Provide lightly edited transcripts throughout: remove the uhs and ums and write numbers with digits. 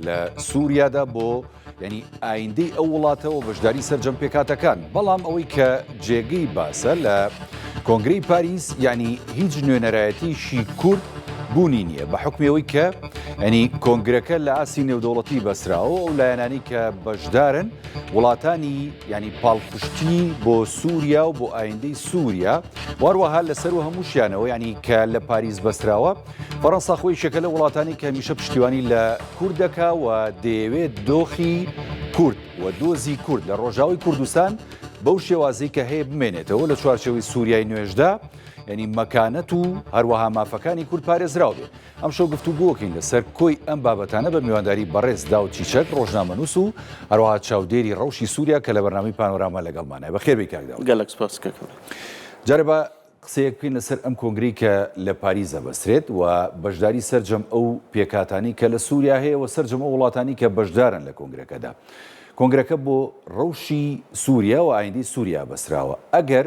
لە سووریادا بۆ ینی ئایندەی ئەو وڵاتەوە بەشداری سەرجەم پێکاتەکان بەڵام ئەوەی کە جێگەی باسە لە کۆنگرەی پاریس ینی هیچ نوێنەرایەتیشی کورد بوونی نییە بە حکمەوەی کە ینی کۆنگرەکە لە ئاسی نێودەوڵەتی بەسراوە ئەو لایەنانی کە بەشدارن وڵاتانی ینی پاڵپشتی بۆ سووریا و بۆ ئایندەی سووریا واروەها لەسەر و هەمووشیانەوە ینی کە لە پاریس بەسراوە فەڕەنسا خۆی شەکە لە وڵاتانی کە هەمیشە پشتیوانی لە کوردەکە و دەیەوێت دۆخی کورد و دۆزی کورد لە ڕۆژاوی کوردستان بەو شێوازەی کە هەیە بمێنێتەوە لە چوارچەوەی سووریای نوێژدا ینی مەکانەت و هەروەها مافەکانی کورد پارێزراو بێ ئەم شەو گفتوگۆکەین لەسەر کۆی ئەم بابەتانە بە میوانداری بەڕێز دا و چیچەک ڕۆژنامەنووس و هەروەها چاودێری ڕەوشی سووریا کە لە بەرنامەی پانۆراما لەگەڵمانە بەخێربێ کاکدا گەلک سپاس جارێ بە قسەیەک بکەین لەسەر ئەم کۆنگرەی کە لە پاریزە بەسرێت و بەشداری سەرجەم ئەو پێکاتانی کە لە سووریا هەیە و سەرجەم ئەو وڵاتانی کە بەشدارن لە کۆنگرەکەدا کۆنگرەکە بۆ ڕەوشی سووریا و ئایندەی سووریا بەسراوە ئەگەر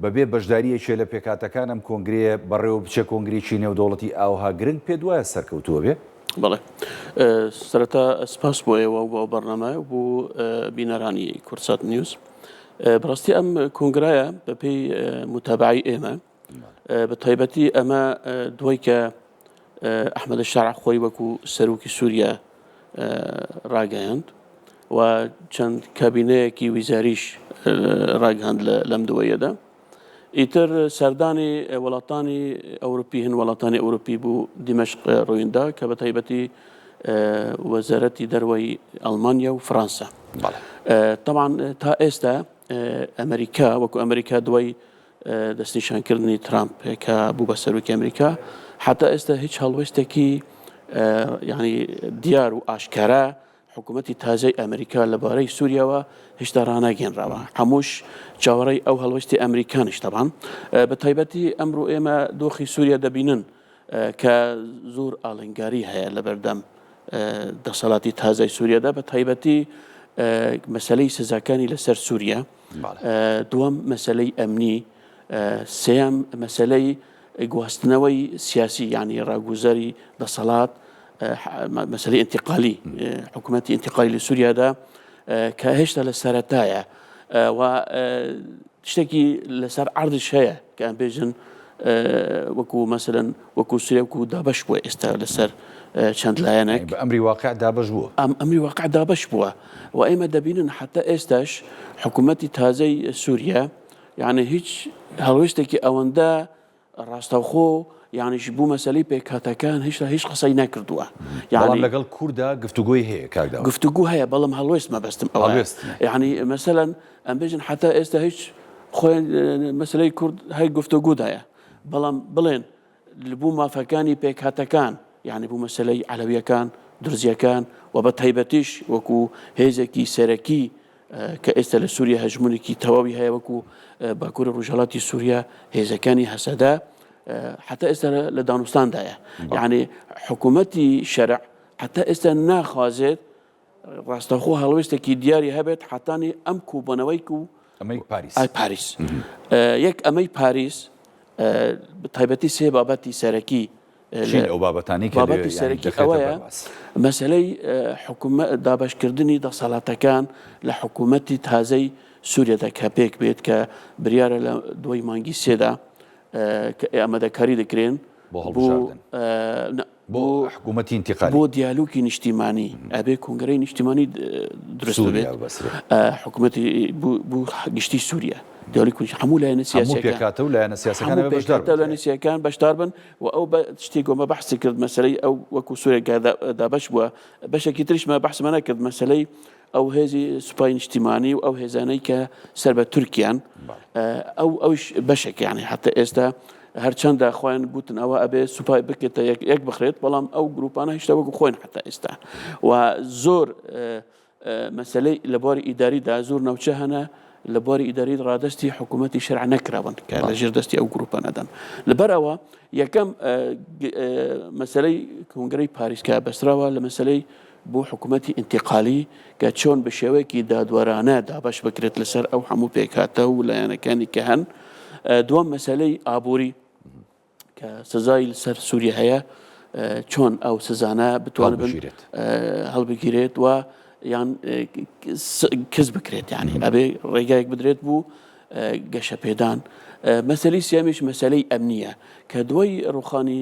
بەبێ بەشداریەکێ لە پێکاتەکان ئەم کۆنگرەیە بەڕێوە بچە کۆنگرێکی نێودەوڵەتی ئاوها گرنگ پێ دوایە سەرکەوتووە بێ؟ بەڵێ سەرەتا سپاس بۆ ئێوە و بۆ بەڕنامە بۆ بینەرانی کورسات نیوز بەڕاستی ئەم کۆنگرایە بەپێی متابعی ئێمە بە تایبەتی ئەمە دوای کە ئەحمەد شارع خۆی وەکو سەرۆکی سووریا ڕاگەیاند و چەند کابینەیەکی ویزاریش ڕاگەاند لەم دوایەدا ئیتر سەردانی وڵاتانی ئەوروپی هەن وڵاتانی ئەوروپی بوو دیمەشق ڕۆیندا کە بە تایبەتی وەزارەتی دەروەی ئەڵمانیا و فەرەنسا طبعا تا ئێستا ئەمریکا وەکو ئەمریکا دوای دەستنیشانکردنی ترامپ کە بوو بە سەرۆکی ئەمریکا حتا ئێستا هیچ هەڵوێستێکی یعنی دیار و ئاشکارا حکوومەتی تازای ئەمریکا لەبارەی سووریاوە هێشتا ڕاناگەێنراوە هەمووش چاوەڕێی ئەو هەڵوەستی ئەمریکانیش تەبان بە تایبەتی ئەمڕۆ ئێمە دۆخی سووریا دەبینن کە زۆر ئاڵنگاری هەیە لە بەردەم دەسەڵاتی تازای سووریادا بە تایبەتی مەسەلەی سزاکانی لەسەر سووریا دووەم مەسەلەی ئەمنی سێەم مەسەلەی گواستنەوەی سیاسی یعنی ڕاگوزەری دەسەڵات مەسەلەی انتقالی حکوومەتی انتقالی لە سووریادا کە هێشتا لە سەرەتایە و شتێکی لەسەر عەردش هەیە کە ئەمبێژن وەکو مەسەلەن وەکو سووریا وەکو دابەش بووە ئێستا لەسەر چەند لایەنێک ئەمری واقع دابەش بووە ئەمری واقع دابەش بووە و ئێمە دەبینن حتا ئێستاش حکوومەتی تازەی سووریا یعنی هیچ هەڵوێستێکی ئەوەندە ڕاستەوخۆ یانیش بوو مەسەلەی پێکهاتەکان هێشتا هیچ قسەی نەکردووە یعنی لەگەڵ کووردا گفتوگۆی هەیە کاکدا گفتوگو هەیە بەڵام هەڵوێست مەبەستم ئەوە یعنی مەسەلەن ئەمبێژن حتا ئێستا هیچ خۆیان مەسەلەی کورد هەی گفتوگودایە بەڵام بڵێن بوو مافەکانی پێکهاتەکان یعنی بوو مەسەلەی عەلەویەکان درزیەکان و بە تایبەتیش وەکو هێزێکی سەرەکی کە ئێستا لە سووریا هەژمونێکی تەواوی هەیە وەکو باکوورە ڕۆژهەڵاتی سووریا هێزەکانی هەسەدا حتى ئێستا لە دانوستاندایە یعنی حکوومەتی شەرع حتى ئێستا ناخوازێت ڕاستەخۆ هەڵوێستێکی دیاری هەبێت حتانی ئەم کوبنەوەی و ئەمەی پاریس یەک ئەمەی پاریس تایبەتی سێ بابەتی سەرەکی ئەو بابەتانی بابەتی سەرەکی ئەوەیە مەسەلەی دابەشکردنی دەسەڵاتەکان لە حکوومەتی تازەی سووریادا کە پێک بێت کە بریارە لە دوای مانگی سێدا ئامادەکاری دەکرێن بۆ حکوومەتی انتقالی بۆ دیالۆگی نیشتیمانی ئەبێ کۆنگرەی نیشتیمانی دروست بێت حکوومەتی بوو گشتی سووریا دیالۆگی هەموو لایەنە سیاسیەکان و لایەنە سیاسەکان بەشدار بن و ئەو بە شتێکەوە بەحسی کرد مەسەلەی ئەو وەکو سووریا دابەش بووە بەشێکی تریشمە بەحسمە نەکرد مەسەلەی ئەو هێزی سوپای نیشتیمانی و ئەو هێزانەی کە سەر بە تورکیان ئەوش بەشێک یعنی حتى ئێستا هەرچەندە خۆیان گوتن ئەوە ئەبێ سوپای بکێتە یەک بخرێت بەڵام ئەو گروپانە هێشتا وەکو خۆیان حتى ئێستا و زۆر مەسەلەی لە بواری ئیداریدا زۆر ناوچە هەنە لە بواری ئیداری ڕادستی حکوومەتی شەرع نەکراون کە لە ژێر دەستی ئەو گروپانەدەن لەبەرەوە یەکەم مەسەلەی کۆنگرەی پاریس کە بەسراوە لە مەسەلەی بۆ حکوومەتی انتقالی کە چۆن بە شێوەیەکی دادوەرانە دابەش بکرێت لەسەر ئەو هەموو پێکهاتە و لایەنەکانی کە هەن دووەم مەسەلەی ئابووری کە سزای لەسەر سووریا هەیە چۆن ئەو سزانە بتوانن هەڵبگیرێت و یان کەس بکرێت یعنی ئەبێ ڕێگایەک بدرێت بوو گەشە پێدان. مەسەلەی سیامیش مەسەلەی ئەمنیە کە دوای ڕوخانی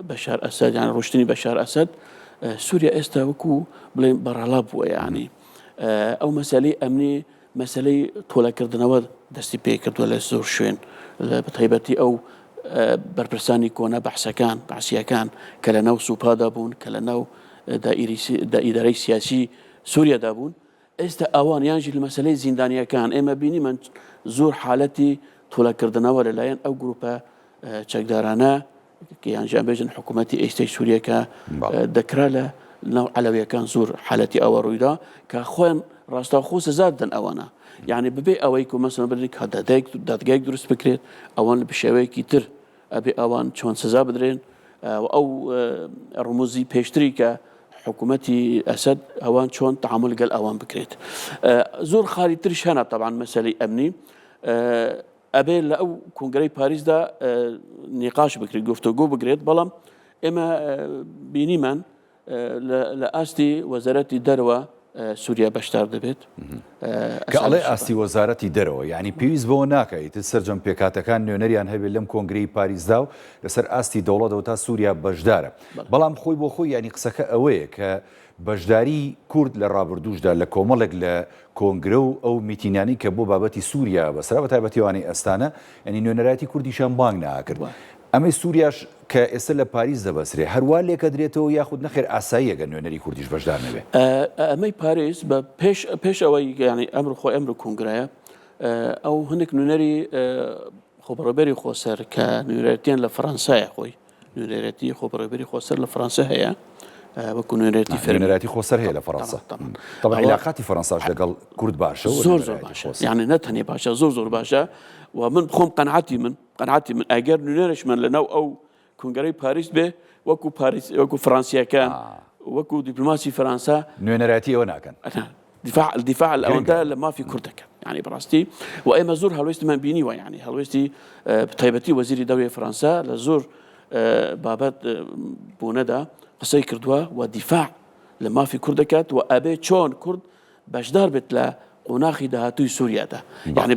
بەشار ئەسەد یان ڕۆشتنی بەشار ئەسەد سووریا ئێستا وەکو بڵێن بەڕەڵا بووە یعنی ئەو مەسەلەی ئەمنی مەسەلەی تۆلەکردنەوە دەستی پێ کردووە لە زۆر شوێن بە تایبەتی ئەو بەرپرسانی کۆنە بەحسیەکان کە لە ناو سوپادا بوون کە لە ناو ئیدارەی سیاسی سووریادا بوون ئێستا ئەوان یانژی لە مەسەلەی زیندانیەکان ئێمە بینیمان زۆر حالەتی تۆلەکردنەوە لەلایەن ئەو گروپە چەکدارانە یانجیان بێژن حکوومەتی ئێستای سووریەکە دەکرا لە ناو عەلەویەکان زۆر حالەتی ئەوە ڕوویدا کە خۆیان ڕاستەوخۆ سزا دەن ئەوانە یعنی ببێ ئەوەی کە مەسەڵەن بڵێن کە دادگایەک دروست بکرێت ئەوان لە بشێوەیەکی تر ئەبێ ئەوان چۆن سزا بدرێن ئەو ڕموزی پێشتری کە حکوومەتی ئەسەد ئەوان چۆن تەعامل لەگەڵ ئەوان بکرێت. زۆر خاڵی تریش هەنا طبعاً مەسەلەی ئەمنی ئەبێ لە ئەو کۆنگرەی پاریسدا نیقاش بکرێت گفتوگۆ بگرێت بەڵام ئێمە بینیمان لە ئاستی وەزارەتی دەرەوە سووریا بەشدار دەبێت کە ئەڵێ ئاستی وەزارەتی دەرەوە یعنی پێویست بەوە ناکەیت سەرجەم پێکاتەکان نوێنەریان هەبێت لەم کۆنگرەی پاریسدا و لەسەر ئاستی دەوڵەتەوە تا سووریا بەشدارە بەڵام خۆی بۆ خۆی ینی قسەکە ئەوەیە کە بەشداری کورد لە ڕابردووشدا لە کۆمەڵێک لە کۆنگرە و ئەو میتینانی کە بۆ بابەتی سووریا بەسرا بە تایبەتیوانی ئەستانە ینی نوێنەراتی کوردیشان بانگ ناکرد ئەمەی سووریاش کە ئێستا لە پاریس دەبەسرێ هەروە لێکە درێتەوە یاخود نەخێر ئاساییەگە نوێنەری کوردیش بەشدار نەبێ ئەمەی پاریس بە پێش ئەوەی ینی ئەمر خۆ ئەمر کۆنگرایە ئەو هەندێک نوێنەری خۆبەڕێبەری خۆسەر کە نوێنەرەتیان لە فەڕەنسایە خۆی نوێنەرەتی خۆبەڕێبەری خۆسەر لە فەڕەنسا هەیە وەکو نوێنەرەتی خۆسەر هەیە لە فەڕەنسا طبعا علاقاتی فەڕەنساش لەگەڵ کورد باشە زۆر باشە یعنی نەتەنێ باشە زۆر باشە و من بخۆم قەنعاتی من ئەگەر نوێنەرشمان لەناو ئەو کۆنگرەی پاریس بێ وەکو فەڕەنسیەکان وەکو دیپلۆماسی فەڕەنسا نوێنەراتی ئەوە ناکەن دیفاع ئەوەندا لە مافی کوردەکەن یعنی بەڕاستی و ئێمە زۆر هەڵوێستیمان بینیوە یعنی هەڵوێستی تایبەتی وەزیری دەوڵەتی فەڕەنسا لە زۆر بابەت بوونەدا قسەی کردووە و دیفاع لە مافی کورد دەکات و ئەبێ چۆن کورد بەشدار بێت لە قۆناغی داهاتووی سووریادا یعنی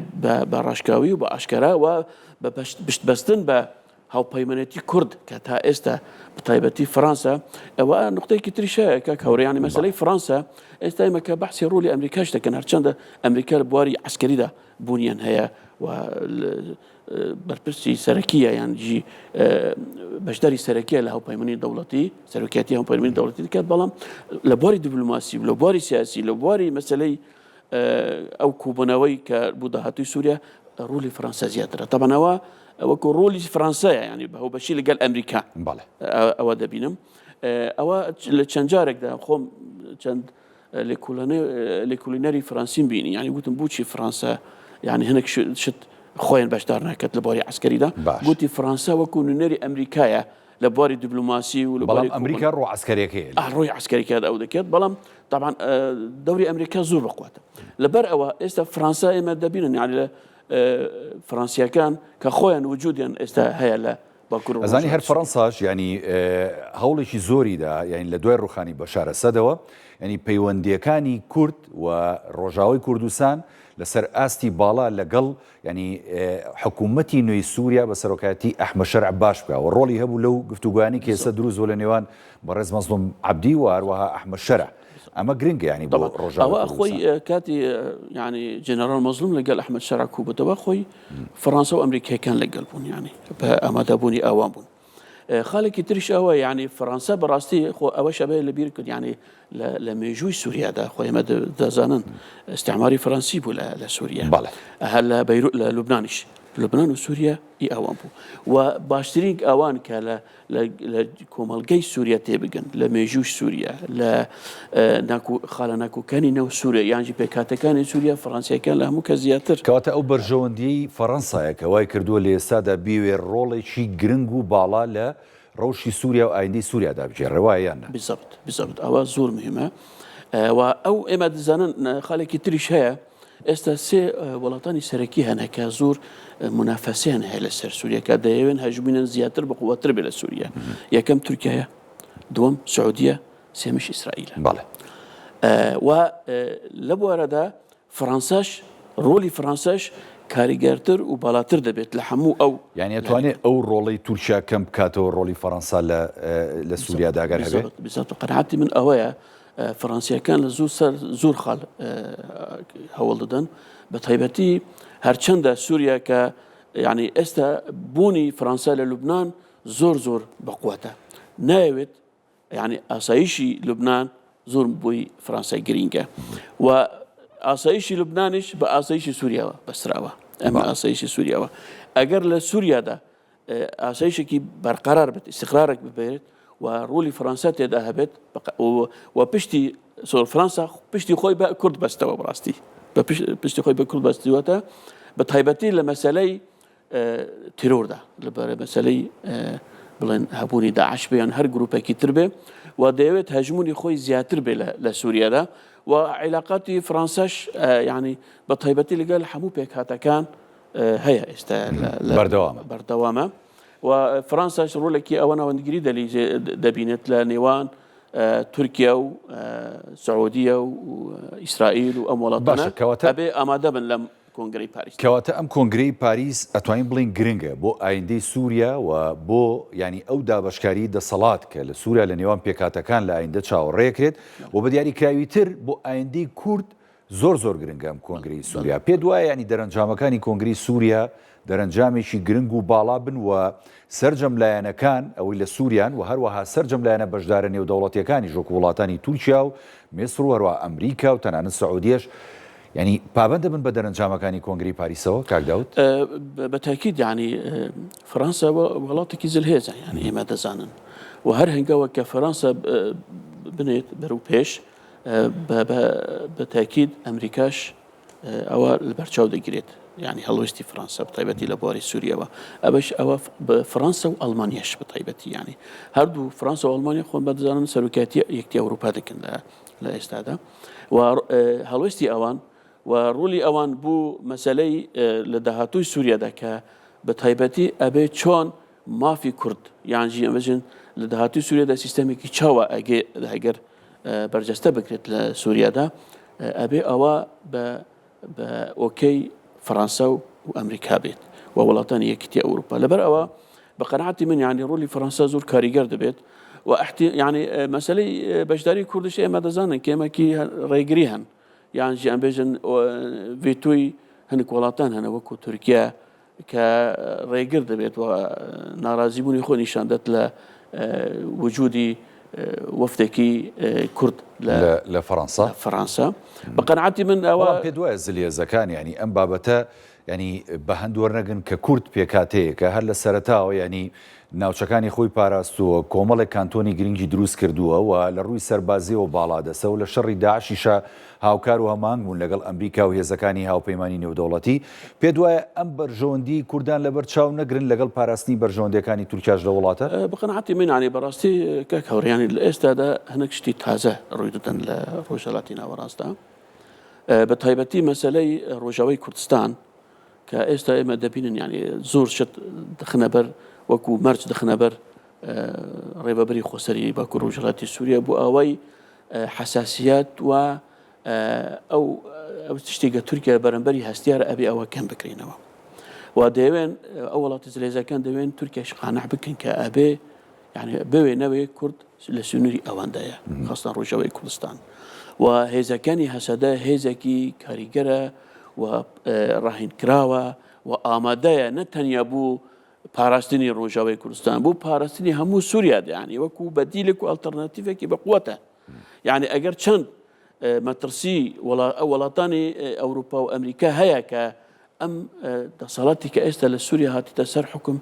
بە ڕاشکاوی و بە ئاشکرا و بە پشتبەستن بە هاوپەیمانێتی کورد کە تا ئێستا بەتایبەتی فەڕەنسا ئەوە نقطەیەکی تریشەیە کە کەورەیانی مەسەلەی فەڕەنسا ئێستا ئێمە کە بەحسی ڕوولی ئەمریکاش دەکەن هەرچەندە ئەمریکا لە بواری عەسکەریدا بوونیان هەیە و بەرپرسی سەرەکیە یانجی بەشداری سەرەکیە لە هاوپەیمانی دەوڵەتی سەرۆکیاتی هاوپەیمانی دەوڵەتی دەکات بەڵام لە بواری دیپلۆماسی لە بواری سیاسی لە بواری مەسەلەی ئەو کوبوونەوەی کە بوو داهاتووی سووریا ڕوولی فەڕەنسا زیاترە تەبەنەوە وەکو ڕۆلی فەڕەنسایە ینی بەهۆبەشی لەگەڵ ئەمریکا ئەوە دەبینم ئەوە لە چەند جارێکدا خۆم چەند لێکۆڵینەری فەڕەنسیم بینی ینی گوتم بۆچی فەڕەنسا ینی هەنێک شت خۆیان بەشدار ناکات لە بواری عەسکەریدا گوتی فەڕەنسا وەکو نوێنەری ئەمریکایە لە بواری دیپلۆماسی و لە بواری ئەمریکا ڕۆ عەسکەریەکەیە ڕۆی عەسکەریەکە ئەو دەکات بەڵام طبعا دەوری ئەمریکا زۆر بەقواتە لەبەر ئەوە ئێستا فەڕەنسا ئێمە دەبینن یعنی لە فەڕەنسیەکان کە خۆیان وجودیان ئێستا هەیە لە باکوور ئەزانی هەر فەڕەنساش ینی هەوڵێکی زۆریدا یعنی لە دوای ڕوخانی بەشار ئەسەدەوە ینی پەیوەندیەکانی کورد و ڕۆژاوای کوردستان لەسەر ئاستی باڵا لەگەڵ ینی حکوومەتی نوێی سووریا بە سەرۆکایەتی ئەحمەد شەرع باش بکە و ڕۆڵی هەبوو لەو گفتوگویانی کە ئێستا دروست بوو لە نێوان بەڕێز مەزلوم عەبدی و هەروەها ئەحمەد شەرع ئەمە گرنگە ینی بۆ ڕۆژاوای ئەوە خۆی کاتی ینی جێنەرال مەزلوم لەگەڵ ئەحمەد شەرع کوبووەوە خۆی فەڕەنسا و ئەمریکایەکان لەگەڵ بوون ینی بە ئامادەبوونی ئەوان بوون خاڵێکی تریش ئەوە ینی فەڕەنسا بەڕاستی خۆ ئەوە شەبەیە لەبیر کرد ینی لە مێژووی سووریادا خۆی ئێمە دەزانن ئیستعماری فەڕەنسی بوو لە سووریا هەر لە بەیروت لە لوبنانیش لوبنان و سووریا ئەوان بوو و باشترین ئەوان کە لە کۆمەڵگەی سووریا تێبگەن لە مێژووی سووریا لە خاڵە ناکۆکانی نەو سووریا یانجی پێکاتەکانی سووریا فەڕەنسیەکان لە هەموو کە زیاتر کەواتە ئەو بەرژەوەندیی فەڕەنسایە کە وای کردووە لە ئێستادا بیوێ ڕۆڵێکی گرنگ و باڵا لە ڕەوشی سووریا و ئایندەی سووریادا بجێڕێ وایەیانە بالضبط ئەوە زۆر مهمە و ئەو ئێمە دەزانن خاڵێکی تریش هەیە ئێستا سێ وڵاتانی سەرەکی هەنە کە زۆر منافەسیان هەیە لەسەر سووریا کە دەیەوێن هەژمینە زیاتر بقووەتر بێ لە سووریا. یەکەم تورکیایە، دووەم سعودیە، سێمیش ئیسرائیلە. بەڵێ و لە بوارەدا فەڕەنساش ڕۆلی فەڕەنساش کاریگەرتر و باڵاتر دەبێت لە هەموو ئەو یعنی ئەتوانێت ئەو ڕۆڵی تورکیا کەم بکاتەوە ڕۆلی فەڕەنسا لە سووریا داگەر هەبێت. بزات قەناعەتی من ئەوەیە فەڕەنسیەکان لە زۆر خاڵ هەوڵ دەدەن بە تایبەتی هەرچەندە سووریا کە یعنی ئێستا بوونی فەڕەنسا لە لوبنان زۆر بەقووەتە نایەوێت یعنی ئاسایشی لوبنان زۆر بۆی فەڕەنسای گرینگە و ئاسایشی لوبنانیش بە ئاسایشی سووریاوە بەسراوە ئەمە ئاسایشی سووریاوە ئەگەر لە سووریادا ئاسایشێکی بەرقەرار بێت استقرارێک ببێت و ڕۆلی فەڕەنسا تێدا هەبێت و پشتی فەڕەنسا پشتی خۆی بە کورد بەستەوە بڕاستی پشتی خۆی بە کورد بەستیوەتە بە تایبەتی لە مەسەلەی تیرۆردا لەبارە مەسەلەی بڵێن هەبوونی داعش بێیان هەر گروپێکی تر بێ و دەیەوێت هەژمونی خۆی زیاتر بێ لە سووریادا و عیلاقاتی فەڕەنساش یعنی بە تایبەتی لەگەڵ هەموو پێکهاتەکان هەیە ئێستا بەردەوامە و فەڕەنساش ڕۆلێکی ئەوە ناوەندگیری دەبینێت لە نێوان تورکیا و سعودیە و ئیسرائیل و ئەم وڵاتانە ئەبێ ئامادە بن لەم کۆنگرەی پاریس. کەواتە ئەم کۆنگرەی پاریس ئەتوانین بڵین گرنگە بۆ ئایندەی سووریا و بۆ ینی ئەو دابەشکاری دەسەڵات کە لە سووریا لە نێوان پێکهاتەکان لە ئایندە چاوەڕێکرێت و بە دیاریکراوی تر بۆ ئایندەی کورد زۆر گرنگە ئەم کۆنگرەی سووریا. پێ دوایە ینی دەرەنجامەکانی کۆنگرەی سووریا دەرەنجامێکی گرنگ و باڵا بن و سەرجەم لایەنەکان ئەوەی لە سووریان و هەروەها سەرجەم لایەنە بەشدارە نێودەوڵەتیەکانی ژۆک وڵاتانی تورکیا و میسر و هەروە ئەمریکا و تەنانەت سعودیەش ینی پابندە بن بە دەرەنجامەکانی کۆنگرەی پاریسەوە کاک داود؟ بە تاکید ینی فەڕەنسا وڵاتێکی زلهێزە ینی ئێمە دەزانن و هەر هەنگاوە کە فەڕەنسا بنێت بەرەو پێش بە تاکید ئەمریکاش ئەوە لەبەرچاو دەگرێت ینی هەڵوێستی فەڕەنسا بە تایبەتی لە بواری سووریەوە ئەوەش ئەوە فەڕەنسا و ئەڵمانیاش بە تایبەتی ینی هەردوو فەڕەنسا و ئەڵمانیا خۆن بەدەزانن سەرۆکایەتی یەکتی ئەوروپا دەکەن لە ئێستادا و هەڵوێستی ئەوان و ڕوولی ئەوان بوو مەسەلەی لە داهاتووی سووریادا کە بە تایبەتی ئەبێ چۆن مافی کورد یانجی ئەمەژن لە داهاتووی سووریادا سیستەمێکی چاوە ئەگەر بەرجەستە بکرێت لە سووریادا ئەبێ ئەوە بە ئۆکەی فەڕەنسا و ئەمریکا بێت و وڵاتانی یەکتی ئەوروپا لەبەر ئەوە بە قەناعەتی من یعنی ڕۆلی فەڕەنسا زۆر کاریگەر دەبێت و یعنی مەسەلەی بەشداری کوردش ئێمە دەزانن کە ئێمەکی ڕێگری هەن یانجی ئەم بێژن ڤێتۆی هەندێک وڵاتان هەنە وەکو تورکیا کە ڕێگر دەبێت و ناڕازیبوونی خۆ نیشاندەت لە وجودی وەفدێکی کورد لە فەڕەنسا بە قەناعەتی من ئەوە پێ دوایە زلێزەکان ینی ئەم بابەتە ینی بە هەندوەرنەگن کە کورد پێکاتەیە کە هەر لە سەرەتاوە ینی ناوچەکانی خۆی پاراستووە کۆمەڵێک کانتۆنی گرنگی دروست کردووە و لە ڕووی سەربازیەوە باڵا دەسە و لە شەڕی داعشیشە هاوکار و هەمانگ بوون لەگەڵ ئەمریکا و هێزەکانی هاوپەیمانی نێودەوڵەتی. پێ دوایە ئەم بەرژەوەندی کوردان لەبەر چاو نەگرن لەگەڵ پاراستنی بەرژەوەندەکانی تورکیاش لە وڵاتە؟ بە قەناعەتی منانی بەڕاستی کە هەوریانی لە ئێستادا هەندێک شتی تازە ڕووی دەدەن لە ڕۆژهەڵاتی ناوەڕاستدا بە تایبەتی مەسەلەی ڕۆژاوای کوردستان کە ئێستا ئێمە دەبینن ینی زۆر شت دخنە بەر وەکو مەرج دخنە بەر ڕێبەبەری خۆسەری باکو ڕۆژهەڵاتی سووریا بۆ ئەوەی حساسیات و ئەو شتێکە تورکیا بەرەمبەری هەستیارە ئەبێ ئەوە کەم بکرێنەوە و دەیەوێن ئەو وڵاتی زلێزەکان دەوێن تورکیاش قانع بکەن کە ئەبێ یعنی بوێ نەوێ کورد لە سنووری ئەوەندەیە خاستان ڕۆژاوای کوردستان و هێزەکانی هەسەدە هێزێکی کاریگەرە و ڕاهێنکراوە و ئامادەیە نەتەنیا بوو پاراستنی ڕۆژاوای کوردستان بوو پاراستنی هەموو سووریا ینی وەکو بەدیلێک و ئەڵتەرناتیڤێکی بەقووەتە یعنی ئەگەر چەند مەترسی وڵاتانی ئەوروپا و ئەمریکا هەیە کە ئەم دەسەڵاتی کە ئێستا لە سووریا هاتیتە سەر حکم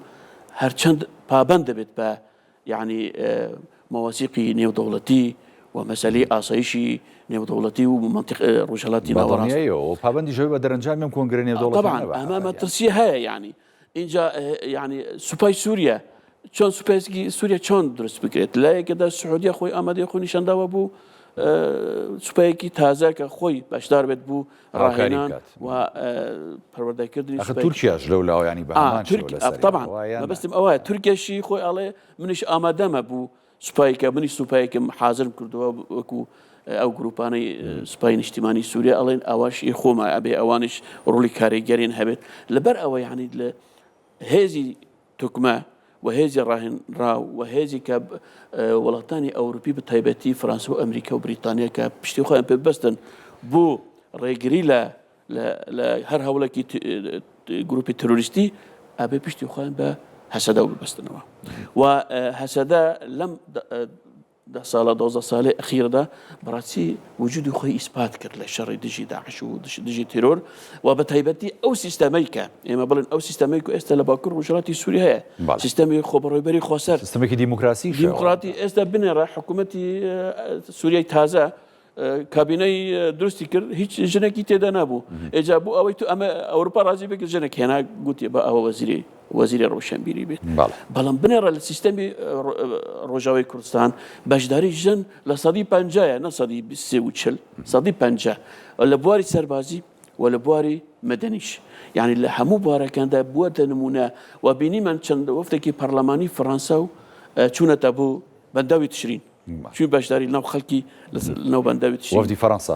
هەرچەند پابەند دەبێت بە یعنی مەواسیقی نێودەوڵەتی و مەسەلەی ئاسایشی نێودەوڵەتی و منطق ڕۆژهەڵاتی ناوەڕاست و پابەندی ژەوی بە دەرەنجامی کۆنگرە نێودەوڵەتی طبعا ئەمە مەترسی هەیە یعنی اینجا یعنی سوپای سووریا چۆن سوپایسکی سووریا چۆن دروست بکرێت لە یەکێدا سعودیا خۆی ئامادەی خۆ نیشانداوە بوو سوپایەکی تازە کە خۆی بەشدار بێت بوو ڕاهێنان و پەروەردەکردنی تورکیاش لەو لاوەیانی بەهامان طبعا مەبەستم ئەوەیە تورکێشی خۆی ئەڵێ منیش ئامادەمە بوو سوپایکە منی سوپایەکەم حازرم کردووە وەکو ئەو گروپانەی سوپای نیشتیمانی سووریا ئەڵێن ئەواشی خۆمە ئەبێ ئەوانش ڕووی کاریگەرین هەبێت لەبەر ئەوە یعنی لە هێزی توکمە و هێزی ڕاهێنراو و هێزی کە وڵاتانی ئەوروپی بە تایبەتی فەرەنسا و ئەمریکا و بریتانیا کە پشتی خۆیان پێ بەستن بۆ ڕێگری لە هەر هەوڵێکی گروپی تروریستی ئەبێ پشتی خۆیان بە هەسەدا و ببەستنەوە و هەسەدا لەم 10 ساڵە 12 ساڵی ئەخیردا بەڕاستی وجودی خۆی ئیسپات کرد لە شەڕی دژی داعش و دژی تیرۆر و بە تایبەتی ئەو سیستەمەی کە ئێمە بڵێن ئەو سیستەمەی و ئێستا لە باکوور ڕۆژهەڵاتی سووری هەیە سیستەمی خۆبەڕێوەبەری خۆسەر سیستەمێکی دیموکراتی ئێستا بنێرە حکوومەتی سووریای تازە کابینەی دروستی کرد هیچ ژنێکی تێدا نبوو ئێجا بوو ئەوەی تو ئەمە ئەوروپا ڕازی بکرد ژنێک هێنا گوتی بە ئەوە وەزیری ڕۆشنبیری بێت بەڵام بنێرە لە سیستەمی ڕۆژاوای کوردستان بەشداری ژن لە سەدی 50 نە سەدی 40 سەدی 50 لە بواری سەربازی و لە بواری مەدەنیش یعنی لە هەموو بوارەکاندا بووەتە نمونە و بینیمان چەند وەفتێکی پەرلەمانی فەڕەنسا و چوونەتە بۆ بەنداوی تشرین چون بەشداری ناو خەڵکی ناو بەنداوی تشرین وەفدی فەڕەنسا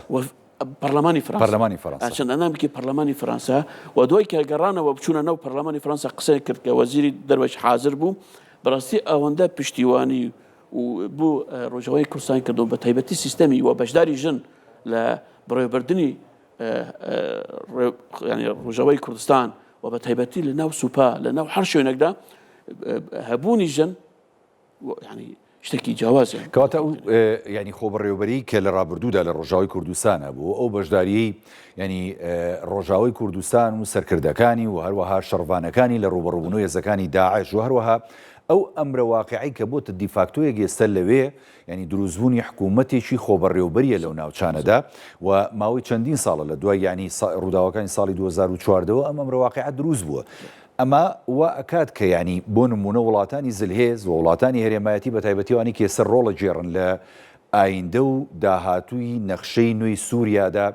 پەرلەمانی فەرەنسا چەند ئەنامێکی پەرلەمانی فەرەنسا و دوای کە گەڕانەوە بچوونە ناو پەرلەمانی فەرەنسا قسەی کرد کە وەزیری دەروەش حازر بوو بەڕاستی ئەوەندە پشتیوانی و بوو ڕۆژاوای کوردستان کردو بە تایبەتی سیستەمی و بەشداری ژن لە بڕێوەبردننی ڕۆژاوای کوردستان و بە تایبەتی لە ناو سوپا لە ناو هەر شوێنێکدا هەبوونی ژن ینی شتێکی جیاوازە کەواتە ئەو ینی خۆبەڕێوەبەری کە لە ڕابردوودا لە ڕۆژاوای کوردستانە بوو ئەو بەشداریی ینی ڕۆژاوای کوردستان و سەرکردەکانی و هەروەها شەڕڤانەکانی لە ڕوبەڕووبوونەوەی هێزەکانی داعش و هەروەها ئەو ئەمرە واقعی کە بۆتە دیفاکتۆیەک ئێستا لەوێ ینی دروستبوونی حکوومەتێکی خۆبەڕێوەبەریە لەو ناوچانەدا و ماوەی چەندین ساڵە لە دوای ینی ڕووداوەکانی ساڵی 2014ەوە ئەم ئەمرە واقعە دروست بووە ئەمە وا ئەکات کە ینی بۆ نمونە وڵاتانی زلهێز و وڵاتانی هەرێمایەتی بە تایبەتیوانی کێسەر ڕۆڵە جێڕن لە ئایندە و داهاتووی نەخشەی نوێی سووریادا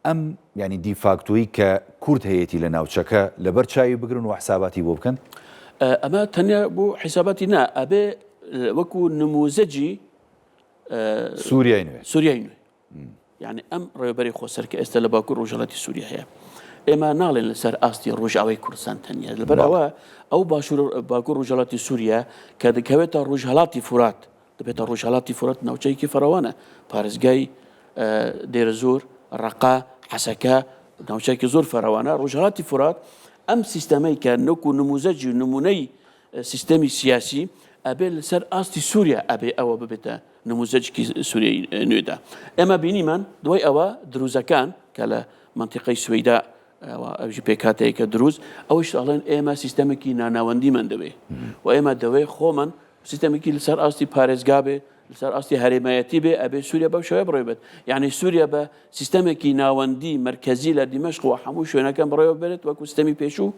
ئەم ینی دیفاکتۆیی کە کورد هەیەی لە ناوچەکە لەبەر چاوی بگرن و حساباتی بۆ بکەن ئەمە تەنیا بۆ حیساباتی نا ئەبێ وەکو نموزەجی سووریای نوێ یعنی ئەم ڕێوەبەری خۆسەر کە ئێستا لە باکوور ڕۆژهەڵاتی سووریا هەیە ئێمە ناڵێن لەسەر ئاستی ڕۆژاوای کوردستان تەنیا لەبەر ئەوە ئەو باکوور ڕۆژهەڵاتی سووریا کە دەکەوێتە ڕۆژهەڵاتی فورات دەبێتە ڕۆژهەڵاتی فورات ناوچەیەکی فراوانە پارێزگای دێرەزۆر ڕەقا حەسەکە ناوچەیەکی زۆر فراوانە ڕۆژهەڵاتی فورات ئەم سیستەمەی کە نەکو نموزەجی و نمونەی سیستەمی سیاسی ئەبێ لەسەر ئاستی سووریا ئەبێ ئەوە ببێتە نموزەجێکی سووریای نوێدا ئێمە بینیمان دوای ئەوە دروزەکان کە لە منتیقەی سوێدا ئەوژی پێکاتەیە کە دروست ئەوش ئەڵێن ئێمە سیستەمێکی ناناوەندیمان دەبێ و ئێمە دەوێ خۆمان سیستەمێکی لەسەر ئاستی پارێزگا بێ لەسەر ئاستی هەرێمایەتی بێ ئەبێ سووریا بەو شێوەیە بڕێ بێت یعنی سووریا بە سیستەمێکی ناوەندی مرکزی لە دیمەشق و هەموو شوێنەکەم بڕێوە بێت وەکو سیستەمی پێشوو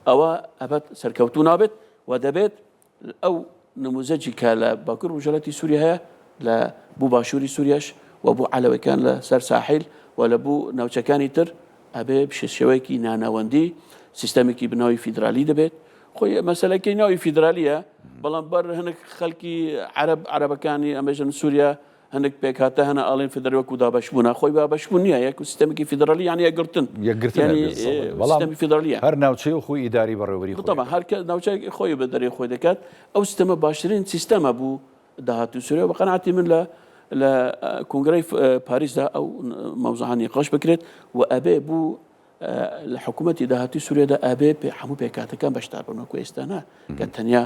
ئەوە ئەبەت سەرکەوتوو نابێت و دەبێت ئەو نموزەجی کە لە باکوور ڕۆژهەڵاتی سووریا هەیە لە بوو باشووری سووریاش و بوو عەلەویەکان لە سەر ساحیل و لە بوو ناوچەکانی تر ئەبێ شێوەیەکی ناناوەندی سیستەمێکی بناوی فیدرالی دەبێت خۆی مەسەلەکەی ناوی فیدرالیە بەڵام بەر هەنێک خەڵکی عەرەبەکانی ئەمەژن سووریا هەندێک پێکاتە هەنە ئاڵێن فیدرالی وەکو دابەشبوونە خۆی بابەشبوون نییە یەک سیستەمێکی فیدرالی یعنی یەکگرتن سیستەمی فیدرالیە هەر ناوچەی و خۆی ئیداری بەڕێوەبەری خۆی هەر ناوچەی خۆی بە دەرێ خۆی دەکات ئەو سیستەمە باشترین سیستەمە بوو داهاتوو سووریا بە قەناعەتی من لە کۆنگرەی پاریسدا ئەو مەوزوعانی قەش بکرێت و ئەبێ بوو لە حکوومەتی داهاتی سووریادا ئەبێ هەموو پێکاتەکان بەشدار بن وەکو ئێستانە کە تەنیا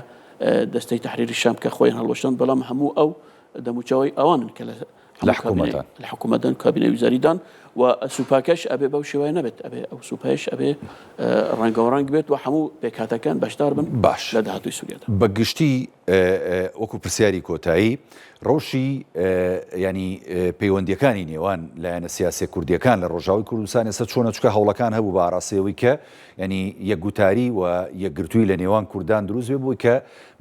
دەستەی تەحریری شام کە خۆیان هەڵوەشتن بەڵام هەموو ئەو دەموچەوەی ئەوانن کە لە حکوومەتدان کابینە ویزاریدان و سوپاکەش ئەبێ بەو شێوەیە نەبێت ئەبێ ئەو سوپایش ئەبێ ڕەنگەوڕەنگ بێت و هەموو پێکاتەکان بەشدار بن باش لە داهاتووی سووریادا بەگشتی وەکو پرسیاری کۆتایی ڕۆژی ینی پەیوەندیەکانی نێوان لایەنە سیاسی کوردیەکان لە ڕۆژاوی کوردستان ئێستا چۆنە چکە هەوڵەکان هەبوو بە ئاڕاستەوەی کە ینی یەکگوتاری و یەکگرتووی لە نێوان کوردان دروست بێ بووی کە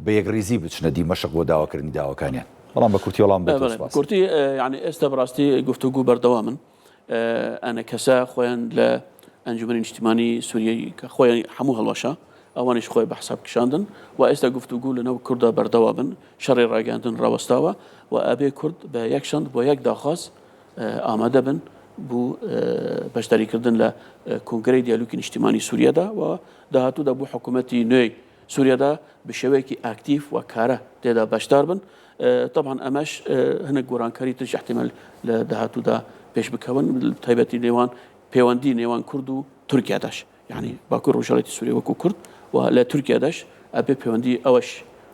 بە یەکڕێزی بچنە دیمەشق بۆ داواکردنی داواکانیان بەڵام بە کورتی وەڵام بێت بەڵێ کورتی یعنی ئێستا بڕاستی گفتوگو بەردەوامن ئەنە کەسە خۆیان لە ئەنجومەنی نیشتیمانی سووریایی کە خۆیان هەموو هەڵەشە ئەوانش خۆی بە حساب کشاندن و ئێستا گفتوگو لەنەو کوردە بەردەوا بن شەڕی ڕاگەاندن ڕاوەستاوە و ئەبێ کورد بە یەکشەند بۆ یەک داخواست ئامادە بن بوو بەشداریکردن لە کۆنگرەی دیالوگی نیشتیمانی سووریادا و داهاتوودا بوو حکوومەتی نوێی سووریادا بە شێوەیەکی ئاکتیف و کارە تێدا بەشدار بن طبعا ئەمەش هەنێک گۆڕانکاری ترش احتیمال لە داهاتوودا پێش بکەون تایبەتی نێوان پەیوەندی نێوان کورد و تورکیاداش یعنی باکوور ڕۆژهەڵاتی سووریا وەکو کورد و لە تورکیاداش ئەبێ پەیوەندی ئەوەش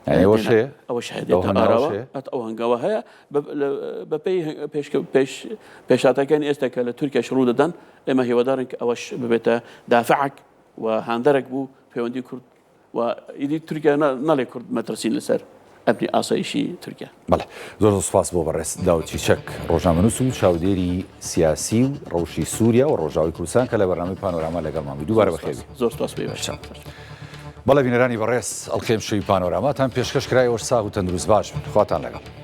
هەیە ئەو هەنگاوە هەیە بەپێی پێشاتەکانی ئێستا کە لە تورکیا شڕوو دەدەن ئێمە هێوادارن کە ئەوەش ببێتە دافعک و هاندەرێک بوو پەیوەندی کورد و ئیدی تورکیا ناڵێ کورد مەترسین لەسەر ئەبنی ئاسایشی تورکیا. بەڵێ زۆر سوپاس بۆ بەڕێز داوتی چەک ڕۆژنامەنووس و چاودێری سیاسی و ڕەوشی سووریا و ڕۆژاوی کوردستان کە لە بەرنامەی پانۆراما لەگەڵمان دووبارە بەخێوی. زۆر سوپاس پێی باشە. بەڵێ بینەرانی بەڕێز ئەڵقەی شەوی پانۆراماتان پێشکەش کرایەوە ساغ و تەندروست باش خواتان لەگەڵ.